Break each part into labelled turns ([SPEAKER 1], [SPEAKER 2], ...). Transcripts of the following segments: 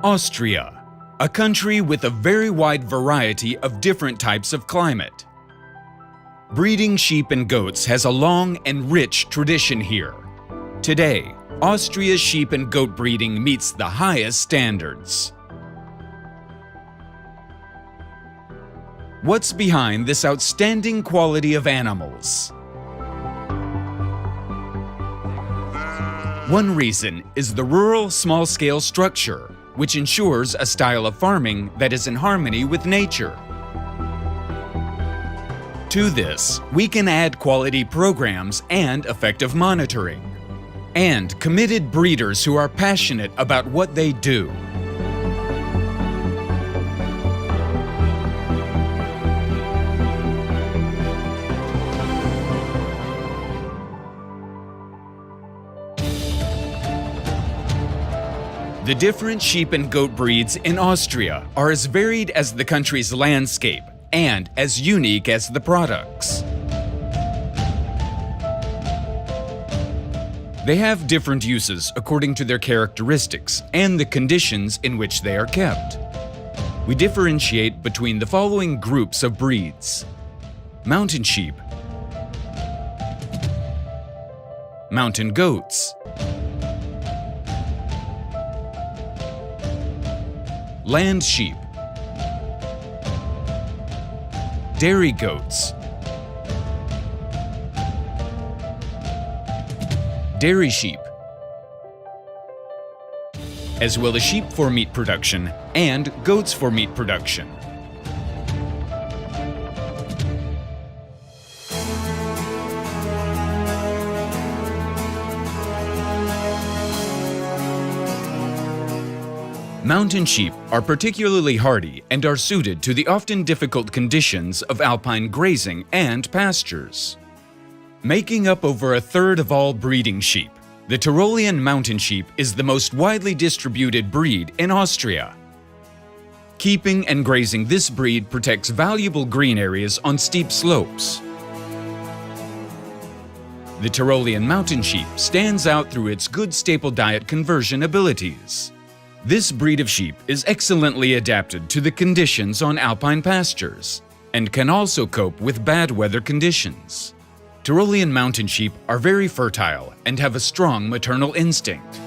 [SPEAKER 1] Austria, a country with a very wide variety of different types of climate. Breeding sheep and goats has a long and rich tradition here. Today, Austria's sheep and goat breeding meets the highest standards. What's behind this outstanding quality of animals? One reason is the rural small-scale structure, which ensures a style of farming that is in harmony with nature. To this, we can add quality programs and effective monitoring, and committed breeders who are passionate about what they do. The different sheep and goat breeds in Austria are as varied as the country's landscape and as unique as the products. They have different uses according to their characteristics and the conditions in which they are kept. We differentiate between the following groups of breeds: mountain sheep, mountain goats, land sheep, dairy goats, dairy sheep, as well as sheep for meat production and goats for meat production. Mountain sheep are particularly hardy and are suited to the often difficult conditions of alpine grazing and pastures. Making up over a third of all breeding sheep, the Tyrolean mountain sheep is the most widely distributed breed in Austria. Keeping and grazing this breed protects valuable green areas on steep slopes. The Tyrolean mountain sheep stands out through its good staple diet conversion abilities. This breed of sheep is excellently adapted to the conditions on alpine pastures and can also cope with bad weather conditions. Tyrolean mountain sheep are very fertile and have a strong maternal instinct.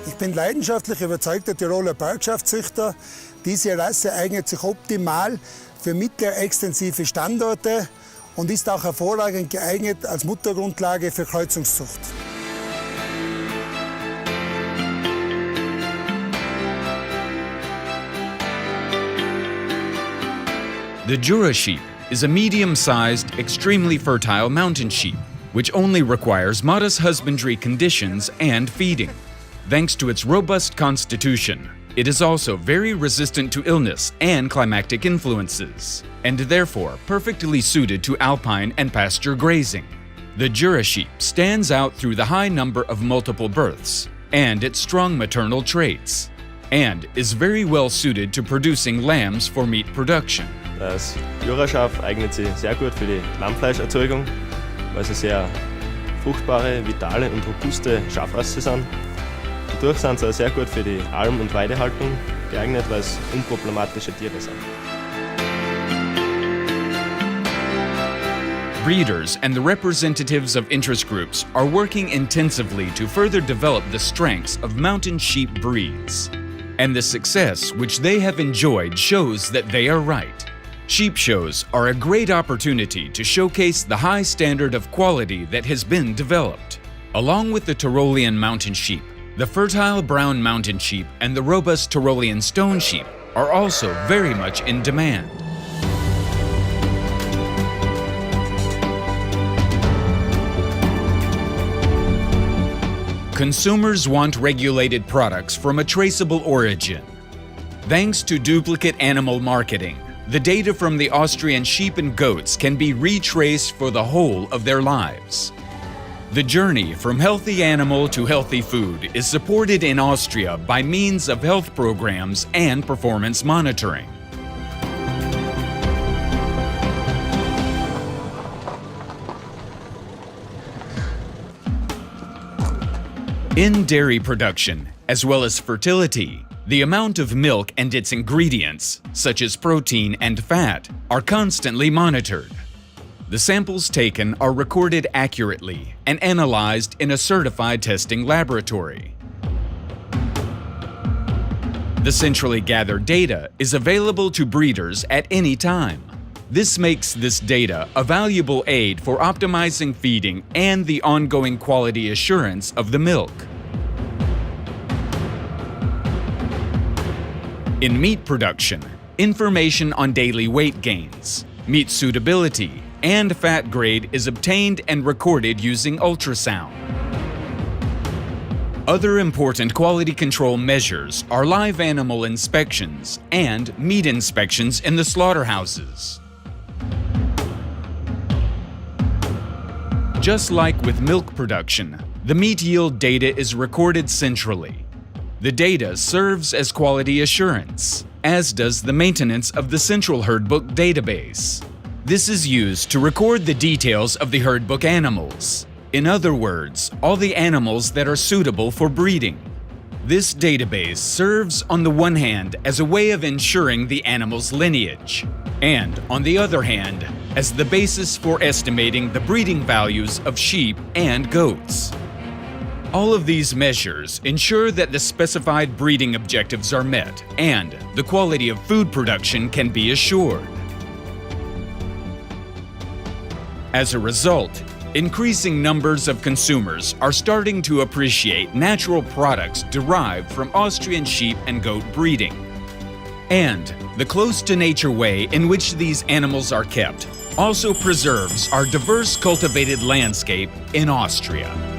[SPEAKER 2] Ich bin leidenschaftlich überzeugter Tiroler Bergschaftzüchter. Diese Rasse eignet sich optimal für mittelextensive Standorte und ist auch hervorragend geeignet als Muttergrundlage für Kreuzungszucht.
[SPEAKER 1] The Jura sheep is a medium-sized, extremely fertile mountain sheep, which only requires modest husbandry conditions and feeding. Thanks to its robust constitution, it is also very resistant to illness and climatic influences, and therefore perfectly suited to alpine and pasture grazing. The Jura sheep stands out through the high number of multiple births and its strong maternal traits, and is very well suited to producing lambs for meat production.
[SPEAKER 3] Das Juraschaf eignet sich sehr gut für die Lammfleischerzeugung, weil sie sehr fruchtbare, vitale und robuste Schafrasse sind. Dadurch sind sie auch sehr gut für die Alm- und Weidehaltung geeignet, weil es unproblematische Tiere sind.
[SPEAKER 1] Breeders and the representatives of interest groups are working intensively to further develop the strengths of mountain sheep breeds. And the success which they have enjoyed shows that they are right. Sheep shows are a great opportunity to showcase the high standard of quality that has been developed. Along with the Tyrolean mountain sheep, the fertile brown mountain sheep and the robust Tyrolean stone sheep are also very much in demand. Consumers want regulated products from a traceable origin. Thanks to duplicate animal marketing, the data from the Austrian sheep and goats can be retraced for the whole of their lives. The journey from healthy animal to healthy food is supported in Austria by means of health programs and performance monitoring. In dairy production, as well as fertility, the amount of milk and its ingredients, such as protein and fat, are constantly monitored. The samples taken are recorded accurately and analyzed in a certified testing laboratory. The centrally gathered data is available to breeders at any time. This makes this data a valuable aid for optimizing feeding and the ongoing quality assurance of the milk. In meat production, information on daily weight gains, meat suitability, and fat grade is obtained and recorded using ultrasound. Other important quality control measures are live animal inspections and meat inspections in the slaughterhouses. Just like with milk production, the meat yield data is recorded centrally. The data serves as quality assurance, as does the maintenance of the central herd book database. This is used to record the details of the herd book animals. In other words, all the animals that are suitable for breeding. This database serves on the one hand as a way of ensuring the animal's lineage, and on the other hand, as the basis for estimating the breeding values of sheep and goats. All of these measures ensure that the specified breeding objectives are met and the quality of food production can be assured. As a result, increasing numbers of consumers are starting to appreciate natural products derived from Austrian sheep and goat breeding. And the close-to-nature way in which these animals are kept also preserves our diverse cultivated landscape in Austria.